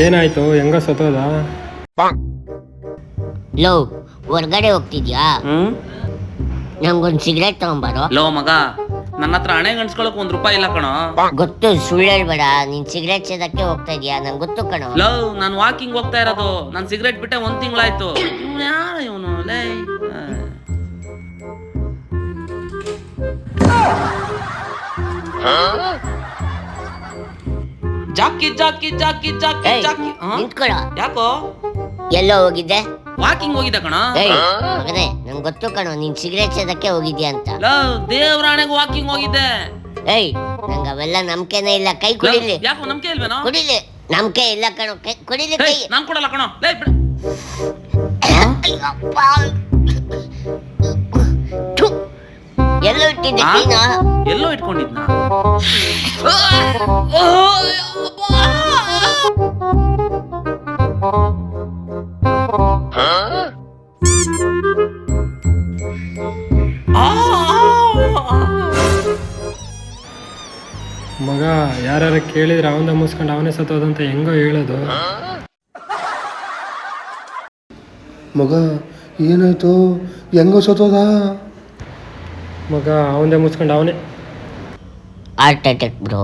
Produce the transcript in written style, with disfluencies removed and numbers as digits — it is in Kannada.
ಏನಾಯ್ತು? ಹೆಂಗ ಸತ್ತೋದ? ಲೋ ಹೊರ್ಗಡೆ ಹೋಗ್ತಿದ್ಯಾ? ನಂಗೊಂದ್ ಸಿಗರೇಟ್ ತಗೊಂಬಾರೋ. ಲೋ ಮಗ, ನನ್ನ ಹತ್ರ ಹಣೆ ಗಂಡ್ಸ್ಕೊಳಕ್ ₹1 ಇಲ್ಲ ಕಣೋ. ಗೊತ್ತು, ಸುಳ್ಳು ಹೇಳ್ಬೇಡ. ನೀನ್ ಸಿಗರೇಟ್ ಸೇದಕ್ಕೆ ಹೋಗ್ತಾ ಇದೀಯಾ, ನಂಗೆ ಗೊತ್ತು ಕಣೋ. ಲೋ, ನಾನು ವಾಕಿಂಗ್ ಹೋಗ್ತಾ ಇರೋದು. ನಾನು ಸಿಗರೇಟ್ ಬಿಟ್ಟೆ 1 ತಿಂಗಳಾಯ್ತು. ಇವನು ಯಾರ ಇವನು? ಲೇ, ಜಾಕಿ ಜಾಕಿ ಜಾಕಿ ಜಾಕಿ ಜಾಕಿ. ನಿಂತ್ಕೊಳ. ಯಾಕೋ? ಎಲ್ಲೋ ಹೋಗಿದ್ದೆ? ವಾಕಿಂಗ್ ಹೋಗಿದ್ದ ಕಣ. ಮಗನೇ, ನಂಗೆ ಗೊತ್ತು ಕಣೋ, ನೀನ್ ಸಿಗರೇಟ್ ಸೇದಕ್ಕೆ ಹೋಗಿದ್ಯಾ ಅಂತ. ಲೋ, ದೇವ್ರಾಣೆಗೂ ವಾಕಿಂಗ್ ಹೋಗಿದ್ದೆ. ನಂಗೆ ಅವೆಲ್ಲ ನಂಬಿಕೆನೇ ಇಲ್ಲ. ಕೈ ಕುಡಿಲಿ. ಯಾಕೋ ನಂಬಿಕೆ ಇಲ್ವೇನೋ? ಕುಡಿಲಿ. ನಂಬಿಕೆ ಇಲ್ಲ ಕಣೋ, ಕುಡಿಲಿ ಕೈ. ನಾನ್ ಕೊಡಲ್ಲ ಕಣೋ. ಲೇ ಬಿಡು. ಎಲ್ಲೋ ಇಟ್ಟಿದ್ದೆ ಕೈನ? ಎಲ್ಲೋ ಇಟ್ಕೊಂಡಿದ್ನ? ಮಗ, ಯಾರು ಕೇಳಿದ್ರೆ ಅವನ ಮುಸ್ಕೊಂಡು ಅವನೇ ಸತ್ತೋದಂತ ಹೆಂಗೋ ಹೇಳೋದು? ಮಗ ಏನಾಯ್ತು? ಹೆಂಗೋ ಸತ್ತೋದ? ಮಗ, ಅವನದೇ ಮುಸ್ಕೊಂಡು ಅವನೇ. Heart attack bro.